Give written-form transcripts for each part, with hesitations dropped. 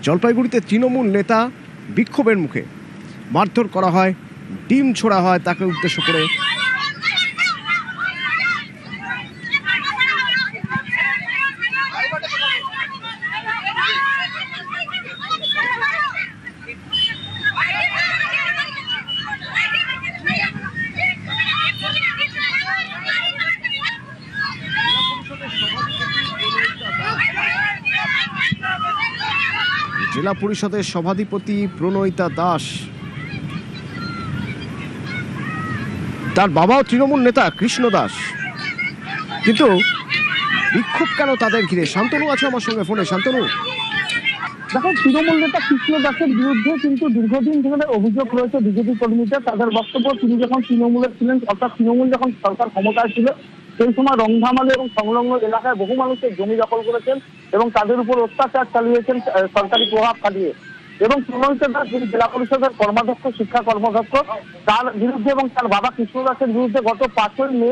জলপাইগুড়িতে তৃণমূল নেতা বিক্ষোভের মুখে মারধর করা হয়, ডিম ছোড়া হয় তাকে উদ্দেশ্য করে। জেলা পরিষদের সভাধিপতি প্রণয়িতা দাস, তার বাবাও তৃণমূল নেতা কৃষ্ণ দাস, কিন্তু বিক্ষোভ কেন তাদের ঘিরে? শান্তনু আছে আমার সঙ্গে ফোনে। শান্তনু, দেখো, তৃণমূল নেতা কৃষ্ণ দাসের বিরুদ্ধে কিন্তু দীর্ঘদিন ধরে অভিযোগ রয়েছে বিজেপি কর্মীদের। তাদের বক্তব্য, তিনি যখন তৃণমূলে ছিলেন, অর্থাৎ তৃণমূল যখন সরকার ক্ষমতায় ছিল, সেই সময় রংধামালে এবং সংলগ্ন এলাকায় বহু মানুষের জমি দখল করেছেন এবং তাদের উপর অত্যাচার চালিয়েছেন সরকারি প্রভাব খাটিয়ে। এবং প্রণয়িতা দাস, যিনি জেলা পরিষদের কর্মাধ্যক্ষ, শিক্ষা কর্মাধ্যক্ষ, তার বিরুদ্ধে এবং তার বাবা কৃষ্ণ দাসের বিরুদ্ধে গত 5ই মে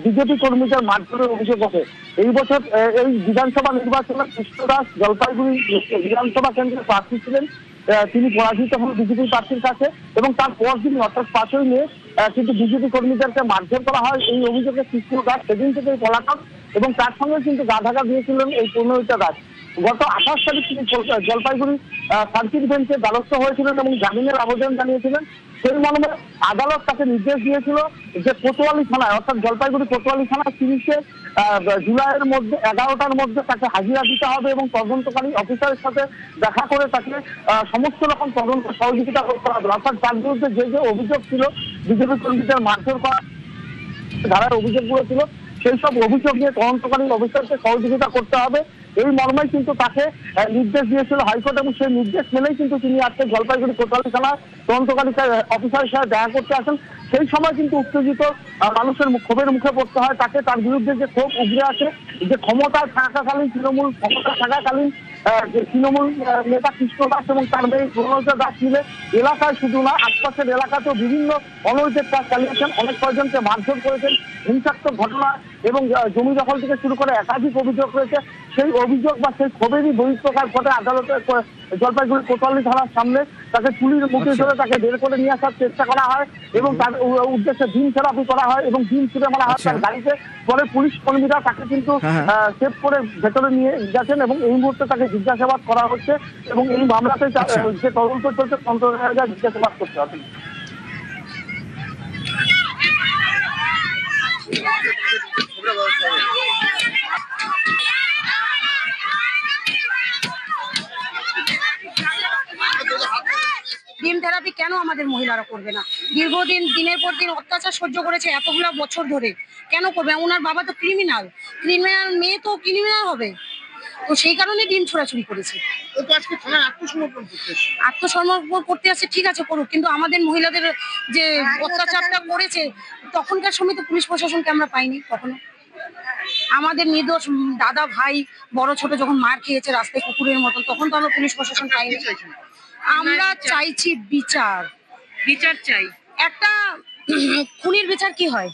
বিজেপি কর্মীদের মারধরের অভিযোগ ওঠে। এই বছর এই বিধানসভা নির্বাচনে কৃষ্ণ দাস জলপাইগুড়ি বিধানসভা কেন্দ্রে প্রার্থী ছিলেন। তিনি পরাজিত হন বিজেপি প্রার্থীর কাছে এবং তার পর দিন অর্থাৎ 5ই মে কিন্তু বিজেপি কর্মীদেরকে মারধর করা হয়। এই অভিযোগে কৃষ্ণ দাস সেদিন থেকেই পলাতক এবং তার সঙ্গে কিন্তু গা ঢাকা দিয়েছিলেন এই প্রণয়িতা দাস। গত 28 তারিখ তিনি জলপাইগুড়ি সার্কিট বেঞ্চে দ্বারস্থ হয়েছিলেন এবং জামিনের আবেদন জানিয়েছিলেন। সেই মর্মে আদালত তাকে নির্দেশ দিয়েছিল যে কোতোয়ালি থানায়, অর্থাৎ জলপাইগুড়ি কোতোয়ালি থানায় 30শে জুলাইয়ের মধ্যে 11টার মধ্যে তাকে হাজিরা দিতে হবে এবং তদন্তকারী অফিসারের সাথে দেখা করে তাকে সমস্ত রকম তদন্ত সহযোগিতা করতে হবে। অর্থাৎ তার বিরুদ্ধে যে যে অভিযোগ ছিল, বিজেপি কর্মীদের মারধর করা ধারার অভিযোগগুলো ছিল, সেই সব অভিযোগ নিয়ে তদন্তকারী অফিসারকে সহযোগিতা করতে হবে, এই মর্মেই কিন্তু তাকে নির্দেশ দিয়েছিল হাইকোর্ট। এবং সেই নির্দেশ মেনেই কিন্তু তিনি আজকে জলপাইগুড়ি কোতোয়ালি থানার তদন্তকারী অফিসারের সাথে দেখা করতে আসেন। সেই সময় কিন্তু উত্তেজিত মানুষের ক্ষোভের মুখে পড়তে হয় তাকে। তার বিরুদ্ধে যে ক্ষোভ উগরে আছে, যে ক্ষমতায় থাকাকালীন যে তৃণমূল নেতা কৃষ্ণ দাস এবং তার মেয়ে প্রণয়িতা দাস মিলে এলাকায় শুধু না, আশপাশের এলাকাতেও বিভিন্ন অনৈতিক কাজ চালিয়েছেন, অনেক কয়েকজনকে মারধর করেছেন, হিংসাত্মক ঘটনা এবং জমি দখল থেকে শুরু করে একাধিক অভিযোগ রয়েছে। সেই অভিযোগ বা সেই ক্ষোভেরই বহিঃপ্রকাশ ঘটে আদালতে জলপাইগুড়ি কোতোয়ালি থানার সামনে। তাকে পুলিশ মুখে ধরে তাকে বের করে নিয়ে আসার চেষ্টা করা হয় এবং তার উদ্দেশ্যে ডিম থেরাপি করা হয় এবং ডিম ছুড়ে মারা হয় তার গাড়িতে। পরে পুলিশ কর্মীরা তাকে কিন্তু সেভ করে ভেতরে নিয়ে গেছেন এবং এই মুহূর্তে তাকে জিজ্ঞাসাবাদ করা হচ্ছে এবং এই মামলাতে যে তদন্ত চলছে, তদন্ত জিজ্ঞাসাবাদ করতে হবে। ডিম থেরাপি কেন আমাদের মহিলারা করবে না? দীর্ঘদিন দিনের পর দিন অত্যাচার সহ্য করেছে এতগুলো বছর ধরে, কেন করবে? ওনার বাবা তো ক্রিমিনাল, মেয়ে তো ক্রিমিনাল হবে, তো সেই কারণে ডিম ছোড়াছুড়ি করেছে। আত্মসমর্পণ করতে আসছে, ঠিক আছে করুক, কিন্তু আমাদের মহিলাদের যে অত্যাচারটা করেছে তখনকার সময় তো পুলিশ প্রশাসনকে আমরা পাইনি কখনো। আমাদের নির্দোষ দাদা ভাই বড় ছোট যখন মার খেয়েছে রাস্তায় কুকুরের মতন, তখন তো আমরা পুলিশ প্রশাসন পাইনি। আমরা চাইছি বিচার চাই। একটা খুনির বিচার কি হয়?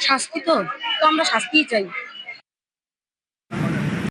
শাস্তি। তো আমরা শাস্তিই চাই।